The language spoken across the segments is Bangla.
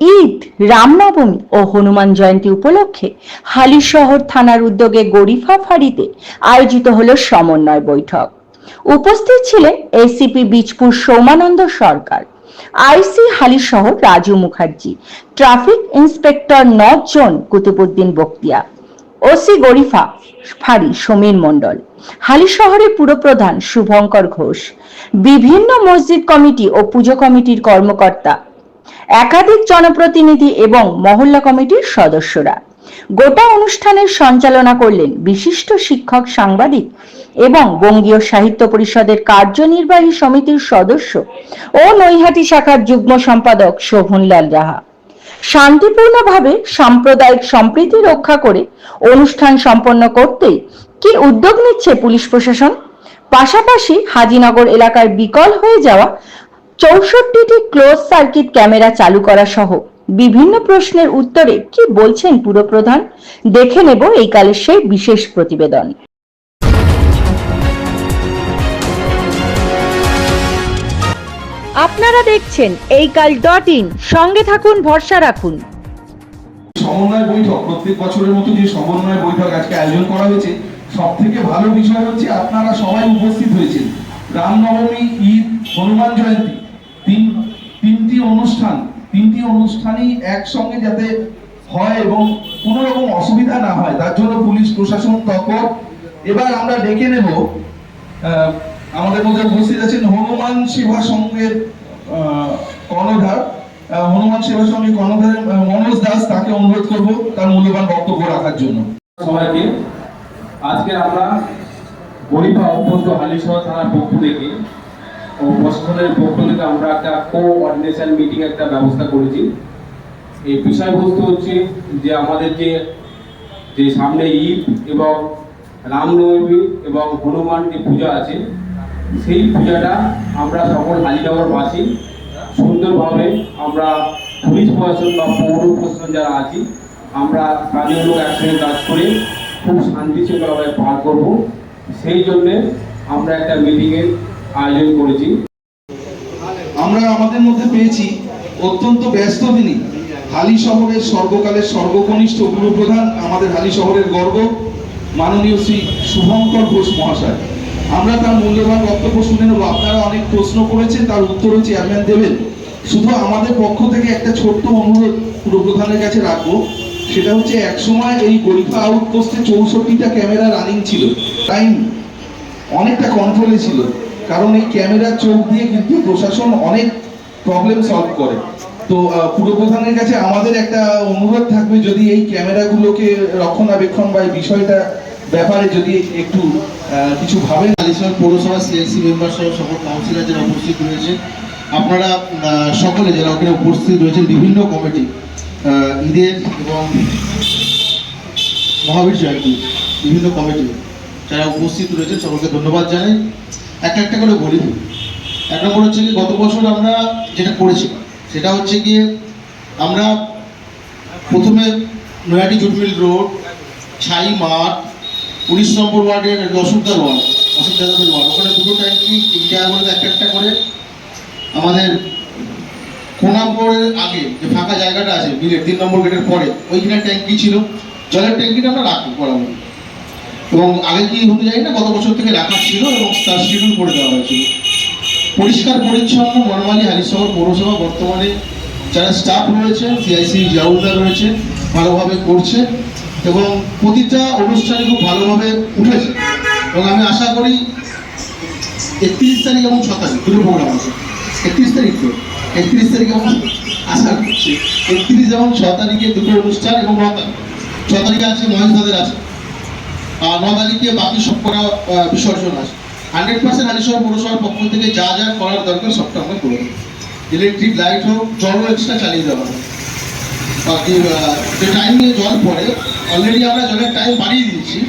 ঈদ, রামনবমী ও হনুমান জয়ন্তী উপলক্ষে হালিশহর থানার উদ্যোগে গরিফা ফাঁড়িতে আয়োজিত হলো সমন্বয় বৈঠক। উপস্থিত ছিলেন ACP Bijpur Soumananda Sarkar, IC Halisahar Raju Mukherjee, traffic inspector north zone Qutubuddin Bakhtiya, OC Garifa ফাঁড়ি সমীর মণ্ডল, হালিশহরের পুরপ্রধান শুভঙ্কর ঘোষ, বিভিন্ন মসজিদ কমিটি ও পুজো কমিটির কর্মকর্তা, একাধিক জনপ্রতিনিধি এবং মহল্লা কমিটির সদস্যরা। গোটা অনুষ্ঠানের সঞ্চালনা করলেন বিশিষ্ট শিক্ষক, সাংবাদিক এবং বঙ্গীয় সাহিত্য পরিষদের কার্যনির্বাহী সমিতির সদস্য ও নৈহাটি শাখার যুগ্ম সম্পাদক শোভনলাল রাহা। শান্তিপূর্ণভাবে সাম্প্রদায়িক সম্প্রীতি রক্ষা করে অনুষ্ঠান সম্পন্ন করতেই কি উদ্যোগ নিচ্ছে পুলিশ প্রশাসন? পাশাপাশি হাজিনগর এলাকার বিকল হয়ে যাওয়া 64টি ক্লোজ সার্কিট ক্যামেরা চালু করা সহ বিভিন্ন প্রশ্নের উত্তরে কি বলছেন পুরপ্রধান, দেখে নেব এই কালের সেই বিশেষ প্রতিবেদন। আপনারা দেখছেন এইকাল.in, সঙ্গে থাকুন, ভরসা রাখুন। সমন্বয় বৈঠক, প্রত্যেক বছরের মতো যে সমন্বয় বৈঠক আজকে আয়োজন করা হয়েছে, সব থেকে ভালো বিষয় হচ্ছে আপনারা সবাই উপস্থিত হয়েছেন। রামনবমী, ঈদ, হনুমান জয়ন্তী, তিনটি অনুষ্ঠানই একসঙ্গে যাতে হয় এবং কোনো রকম অসুবিধা না হয় তার জন্য পুলিশ প্রশাসন তৎপর। এবার আমরা ডেকে নেব, আমাদের মধ্যে উপস্থিত আছেন হনুমান সেবা সংঘের কর্ণধার, কর্ণধারের মনোজ দাস, তাকে অনুরোধ করব তার মূল্যবান বক্তব্য রাখার জন্য। সবাইকে আজকে আমরা গরিফা অভ্যস্ত হালিশহর থানার পক্ষ থেকে ও প্রশাসনের পক্ষ থেকে আমরা একটা কোঅর্ডিনেশন মিটিং একটা ব্যবস্থা করেছি। এই বিষয়বস্তু হচ্ছে যে আমাদের যে সামনে ঈদ এবং রামনবমী এবং হনুমান যে পূজা আছে, সেই পূজাটা আমরা সকল হালিনগরবাসী সুন্দরভাবে আমরা পুলিশ প্রশাসন বা পৌর প্রশাসন যারা আছি, আমরা স্থানীয় লোক একসঙ্গে কাজ করে খুব শান্তিশৃঙ্খলভাবে পার করব। সেই জন্যে আমরা একটা মিটিংয়ের আয়োজন করেছি। আমরা আমাদের মধ্যে পেয়েছি অত্যন্ত ব্যস্ত তিনি হালি শহরের সর্বকালের সর্বকনিষ্ঠ পুরপ্রধান, আমাদের হালি শহরের গর্ব, মাননীয় শ্রী শুভঙ্কর ঘোষ মহাশয়। আমরা তার মূল্যবান বক্তব্য শুনে নেব। আপনারা অনেক প্রশ্ন করেছেন, তার উত্তরও চেয়ারম্যান দেবেন। শুধু আমাদের পক্ষ থেকে একটা ছোট্ট অনুরোধ পুরপ্রধানের কাছে রাখবো, সেটা হচ্ছে একসময় এই গরিফা আউটপোস্টে 64টা ক্যামেরা রানিং ছিল, টাইম অনেকটা কন্ট্রোলে ছিল, কারণ এই ক্যামেরার চোখ দিয়ে কিন্তু প্রশাসন অনেক প্রবলেম সলভ করে। তো পুরপ্রধানের কাছে আমাদের একটা অনুরোধ থাকবে, যদি এই ক্যামেরাগুলোকে রক্ষণাবেক্ষণ বা এই বিষয়টা ব্যাপারে যদি একটু কিছু ভাবেন। হালিশহর পৌরসভা সিএলসি মেম্বার সহ সকল কাউন্সিলর যারা উপস্থিত রয়েছে, আপনারা সকলে যারা ওখানে উপস্থিত রয়েছেন, বিভিন্ন কমিটি, ঈদের এবং মহাবীর জয়ন্তী বিভিন্ন কমিটি যারা উপস্থিত রয়েছেন, সকলকে ধন্যবাদ জানাই। একটা করে বলি। এক নম্বর হচ্ছে কি, গত বছর আমরা যেটা করেছিলাম সেটা হচ্ছে গিয়ে আমরা প্রথমে নৈহাটি জুটমিল রোড, ছাই মাঠ, 19 নম্বর ওয়ার্ডের অসুবিধার ওয়ার্ড, ওখানে দুটো ট্যাঙ্কি জায়গাগুলোতে একটা করে আমাদের কোনাপুরের আগে যে ফাঁকা জায়গাটা আছে বিলের 3 নম্বর গেটের পরে, ওইখানে ট্যাঙ্কি ছিল, জলের ট্যাঙ্কিটা আমরা রাখবো বরাবর। এবং আগে কি হতে যাই না, গত বছর থেকে রাখা ছিল এবং তার শিডিউল করে দেওয়া হয়েছিল। পরিষ্কার পরিচ্ছন্ন নর্মালি হালিশহর পৌরসভা বর্তমানে যারা স্টাফ রয়েছে, সিআইসি জাউলদার রয়েছে, ভালোভাবে করছে এবং প্রতিটা অনুষ্ঠানে খুব ভালোভাবে উঠেছে। এবং আমি আশা করি 31 তারিখ এবং 6 তারিখ দুটো প্রোগ্রাম আছে। 31 তারিখ তো 31 তারিখ এবং আশা করছি 31 এবং 6 তারিখে দুটো অনুষ্ঠান, এবং 9 তারিখ 6 তারিখে আছে মহেশ দাদের আছে, আর 9 তারিখে বাকি সব করা বিসর্জন আছে। 100% হালিশহর পৌরসভার পক্ষ থেকে যা যা করার দরকার সবটা আমরা করে দেবো। ইলেকট্রিক লাইট হোক, জলও এক্সট্রা চালিয়ে দেওয়া হবে। বাকি যে টাইম নিয়ে জল পড়ে, অলরেডি আমরা জলের টাইম বাড়িয়ে দিয়েছি।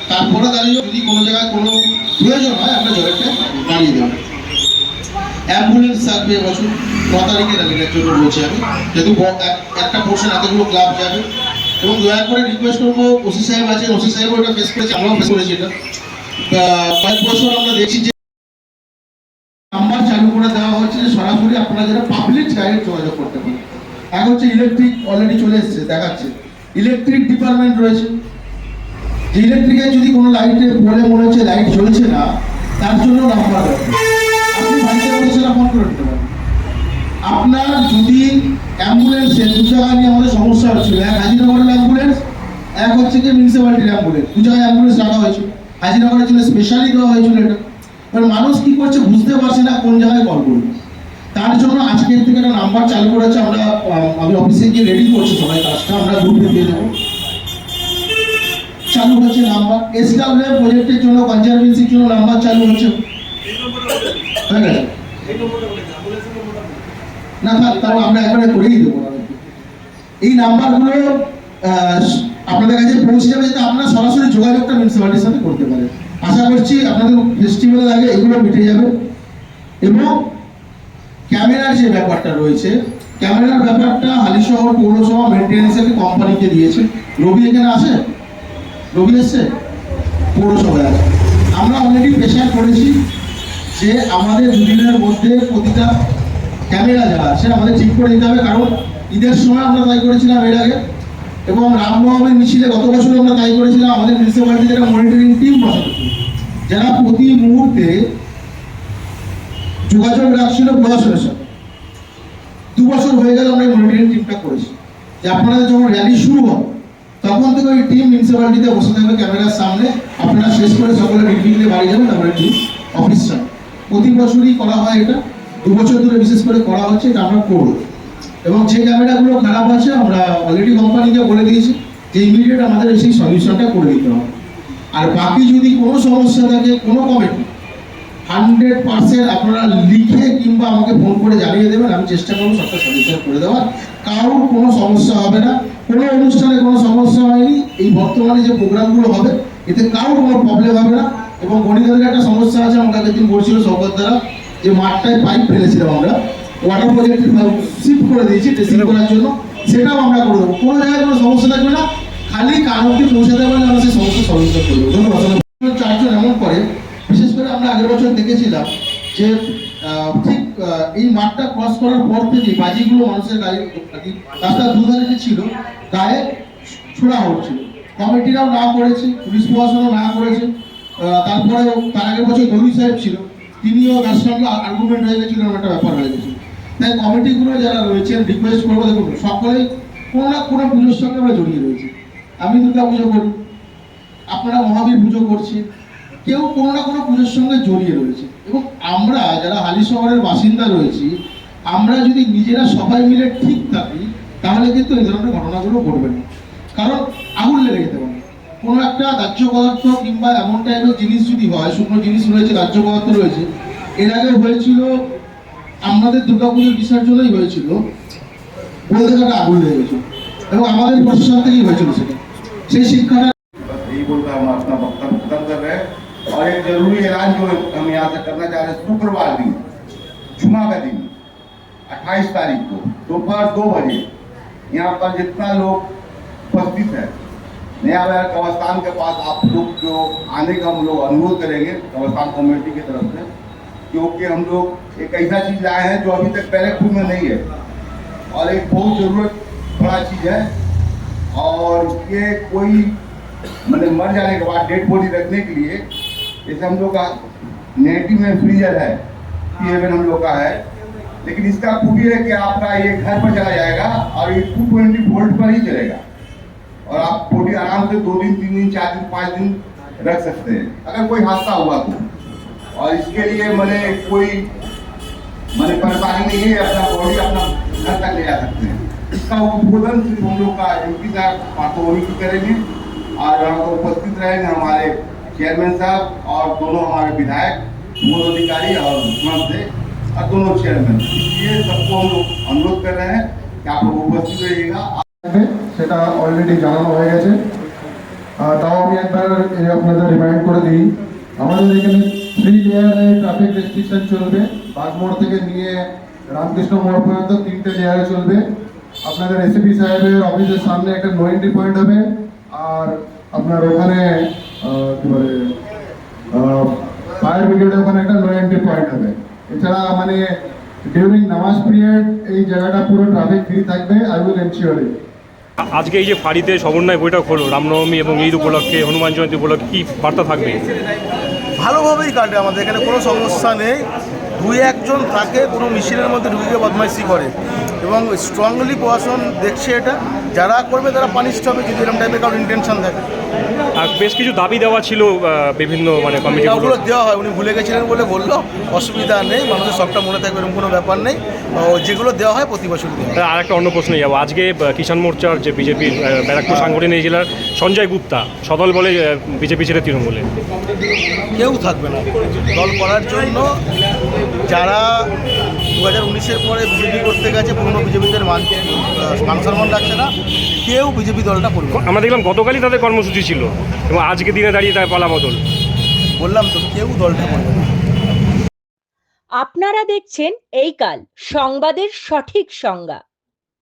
তারপরে দাঁড়িয়ে যদি কোনো জায়গায় কোনো প্রয়োজন হয় আমরা জলের টাইম বাড়িয়ে দেবো। অ্যাম্বুলেন্স থাকবে এবছর 9 তারিখে র্যালিটার জন্য বলছি আমি, যেহেতু একটা পোর্শন এতগুলো ক্লাব যাবে। এবং দয়া করে রিকোয়েস্ট করবো, ওসি সাহেব আছেন, ওসি সাহেবও এটা ফেস করেছে, আমরাও ফেস করেছি। এটা কয়েক বছর আমরা দেখছি যে নাম্বার চালু করে দেওয়া হচ্ছে যে সরাসরি আপনারা যারা পাবলিক ডাইরেক্ট যোগাযোগ করতে পারেন। এক হচ্ছে ইলেকট্রিক, অলরেডি চলে এসেছে দেখাচ্ছে, ইলেকট্রিক ডিপার্টমেন্ট রয়েছে, যে ইলেকট্রিকের যদি কোনো লাইটে বলে মনে হচ্ছে লাইট জ্বলছে না, তার জন্য নাম্বার আছে, আপনি বাড়িতে বসে সেটা ফোন করে দিতে পারেন। আপনার যদি অ্যাম্বুলেন্সের দু জায়গায় নিয়ে আমাদের সমস্যা হচ্ছিল, এক হাজিনগরের অ্যাম্বুলেন্স, এক হচ্ছে কি মিউনিসিপ্যালিটির অ্যাম্বুলেন্স, দু জায়গায় অ্যাম্বুলেন্স রাখা হয়েছিল, হাজিনগরের জন্য স্পেশালি দেওয়া হয়েছিল এটা। এবার মানুষ কি করছে বুঝতে পারছে না কোন জায়গায় কল করবে, তার জন্য আজকের থেকে একটা নাম্বার চালু করেছে। আমি অফিসে গিয়ে রেডি করছি সবাই কাজটা, আমরা গ্রুপে দিয়ে দেবো। চালু হচ্ছে নাম্বার, এসডব্লিউ প্রজেক্টের জন্য, কনজারভেন্সির জন্য নাম্বার চালু হচ্ছে, হয়ে গেছে না থাক, তাও আমরা একবারে করেই দেবো। এই নাম্বারগুলো আপনাদের কাছে পৌঁছে যাবে, যাতে আপনারা সরাসরি যোগাযোগটা মিউনিসিপ্যালিটির সাথে করতে পারেন। আশা করছি আপনাদের ফেস্টিভ্যালের আগে এগুলো মিটে যাবে। এবং ক্যামেরার যে ব্যাপারটা রয়েছে, ক্যামেরার ব্যাপারটা হালিশহর পৌরসভা মেনটেন্যান্সের কোম্পানিকে দিয়েছে। রবি এখানে আসে, রবি এসছে, পৌরসভায় আছে। আমরা অলরেডি প্রেশার করেছি যে আমাদের দুদিনের মধ্যে প্রতিটা ক্যামেরা যারা আছে আমাদের ঠিক করে দিতে হবে, কারণ ঈদের সময় আমরা তাই করেছিলাম এর আগে, এবং রামনবমীর মিছিলে গত বছর আমরা তাই করেছিলাম। আমাদের মিউনিসিপ্যালিটিতে একটা মনিটরিং টিম বসাতে, যারা প্রতি মুহূর্তে যোগাযোগ রাখছিল প্রশাসনের সাথে। 2 বছর হয়ে গেল আমরা এই মনিটরিং টিমটা করেছি, যে আপনাদের যখন র্যালি শুরু হবে তখন থেকে ওই টিম মিউনিসিপ্যালিটিতে বসে থাকবে ক্যামেরার সামনে। আপনারা শেষ করে সকলে নির্বিঘ্নে বাড়ি যাবেন, আমরা টিম অফিস সামনে। প্রতি বছরই করা হয় এটা, 2 বছর ধরে বিশেষ করে করা হচ্ছে, এটা আমরা করব। এবং যে ক্যামেরাগুলো খারাপ আছে আমরা অলরেডি কোম্পানিকে বলে দিয়েছি যে ইমিডিয়েট আমাদের সেই সলিউশনটা করে দিতে হবে। আর বাকি যদি কোনো সমস্যা থাকে, কোনো কমেন্ট 100% আপনারা লিখে কিংবা আমাকে ফোন করে জানিয়ে দেবেন, আমি চেষ্টা করবো সবটা সলিউশন করে দেওয়ার। কারোর কোনো সমস্যা হবে না, কোনো অনুষ্ঠানে কোনো সমস্যা হয়নি। এই বর্তমানে যে প্রোগ্রামগুলো হবে এতে কারোর কোনো প্রবলেম হবে না। এবং গণিতের একটা সমস্যা আছে, আমাকে একদিন বলছিল সৌগত দ্বারা, যে মাঠটায় পাইপ ফেলেছিলাম আমরা, ওয়াটার প্রজেক্ট শিফট করে দিয়েছি টেস্টিং করার জন্য, সেটাও আমরা করে দেবো। কোনো জায়গায় কোনো সমস্যা থাকবে না, খালি কারণটি পৌঁছাতে পারলে আমরা সেই সমস্যা সলিউশন করে দেবো। ধন্যবাদ। 4 জন এমন করে, বিশেষ করে আমরা আগের বছর দেখেছিলাম যে ঠিক এই মাঠটা ক্রস করার পর থেকে বাজিগুলো মানুষের গায়ে, রাস্তার দুধারে যে ছিল গায়ে ছোড়া হচ্ছিল। কমিটিরাও না করেছে, পুলিশ প্রশাসনও না করেছে। তারপরে তার আগের বছর দলুই সাহেব ছিল, তিনিও তার সঙ্গে আর্গুমেন্ট হয়ে গেছিল, একটা ব্যাপার হয়ে গেছিল। তাই কমিটিগুলো যারা রয়েছেন রিকোয়েস্ট করবো, দেখুন সকলেই কোনো না কোনো পুজোর সঙ্গে আমরা জড়িয়ে রয়েছি। আমি দুর্গা পুজো করি, আপনারা মহাবীর পুজো করছি, কেউ কোনো না কোনো পুজোর সঙ্গে জড়িয়ে রয়েছে। এবং আমরা যারা হালিশহরের বাসিন্দা রয়েছি, আমরা যদি নিজেরা সবাই মিলে ঠিক থাকি তাহলে কিন্তু এই ধরনের ঘটনাগুলো ঘটবে না। কারণ আগুন লেগে যেতে পারে, কোনো একটা দাহ্য পদার্থ কিংবা এমন টাইপের জিনিস যদি হয়, শুকনো জিনিস রয়েছে, দাহ্য পদার্থ রয়েছে। এর আগে হয়েছিল আমাদের দুর্গাপুজোর বিসর্জনেই হয়েছিল, বলতে গেলে আগুন লেগে গেছিল, এবং আমাদের প্রশাসন থেকেই হয়েছিল সেটা। সেই শিক্ষাটা यही बोलकर हम अपना वक्तव्य खत्म कर रहे हैं। और एक जरूरी ऐलान जो हम यहाँ से करना चाह रहे हैं, शुक्रवार दिन, जुमा का दिन 28 तारीख को दोपहर 2 बजे यहाँ पर जितना लोग उपस्थित है, नया बाजार कब्रिस्तान के पास आप लोग जो आने का हम लोग अनुरोध करेंगे कब्रिस्तान कमेटी की तरफ से, क्योंकि हम लोग एक ऐसा चीज लाए हैं जो अभी तक बैरकपुर में नहीं है, और एक बहुत जरूरत बड़ा चीज है। और ये कोई मतलब मर जाने के बाद डेड बॉडी रखने के लिए, जैसे हम लोग का नेगेटिव में फ्रीजर है, पी7 हम लोग का है, लेकिन इसका खूबी है कि आपका ये घर पर चला जाएगा और ये 220 वोल्ट पर ही चलेगा, और आप बॉडी आराम से 2 दिन 3 दिन 4 दिन 5 दिन रख सकते हैं अगर कोई हादसा हुआ तो। और इसके लिए मैंने कोई परेशानी नहीं है, अपना बॉडी अपना घर तक ले जा सकते हैं। इसका उद्बोधन सिर्फ हम लोग का एमपी साहब पाटोनी की करेंगे, और यहाँ पर उपस्थित रहेंगे हमारे चेयरमैन साहब और दोनों हमारे विधायक, बोर्ड अधिकारी और मुख्यमंत्री और दोनों चेयरमैन। इसलिए सबको हम लोग अनुरोध कर रहे हैं कि आप लोग उपस्थित रहिएगा। সেটা অলরেডি জানানো হয়ে গেছে। তাও আমি একবার আপনাদের রিমাইন্ড করে দিই, আমাদের এখানে 3 লেয়ারে ট্রাফিক রেস্ট্রিকশন চলবে। বাগমোড় থেকে নিয়ে রামকৃষ্ণ মোড় পর্যন্ত 3টে লেয়ারে চলবে। আপনাদের এসিপি সাহেবের অফিসের সামনে একটা নো এন্ট্রি পয়েন্ট হবে, আর আপনার ওখানে কি বলে ফায়ার ব্রিগেডের ওখানে একটা নো এন্ট্রি পয়েন্ট হবে। এছাড়া মানে ডিউরিং নামাজ পিরিয়ড এই জায়গাটা পুরো ট্রাফিক ফ্রি থাকবে। আই উইল এনশিওর ইট। আজকে এই যে ফাঁড়িতে সমন্বয় বৈঠক হলো রামনবমী এবং ঈদ উপলক্ষে, হনুমান জয়ন্তী উপলক্ষে, কি বার্তা থাকবে? ভালোভাবেই কাটে, আমাদের এখানে কোনো সমস্যা নেই। দুই একজন থাকে কোনো মিছিলের মধ্যে ঢুকে বদমাইশি করে, এবং স্ট্রংলি প্রশাসন দেখছে এটা, যারা করবে তারা পানিশড হবে যদি এরকম টাইপের কারোর ইন্টেনশন থাকে। আর বেশ কিছু দাবি দেওয়া ছিল বিভিন্ন কমিটি, ওগুলো দেওয়া হয়, উনি ভুলে গেছিলেন বলে বললো, অসুবিধা নেই, মানুষের সবটা মনে থাকবে এরকম কোনো ব্যাপার নেই। যেগুলো দেওয়া হয় প্রতি বছর দেওয়া হয়। আর একটা অন্য প্রশ্নে যাবো, আজকে কিষাণ মোর্চার যে বিজেপির ব্যারাকপুর সাংগঠনিক জেলার সঞ্জয় গুপ্তা সদল বলে বিজেপি ছেড়ে তৃণমূলে, কেউ থাকবে না দল করার জন্য। যারা 2019-এর পরে বিজেপি করতে গেছে, পুরনো বিজেপিদের মান সম্মান রাখছে না, কেউ বিজেপি দলটা করবে না। আমরা দেখলাম গতকালই তাদের কর্মসূচি ছিল এবং আজকে দিনে দাঁড়িয়ে তার পালা বদল। বললাম তো, কেউ দলটা করবে না। আপনারা দেখছেন এই কাল, সংবাদের সঠিক সংজ্ঞা।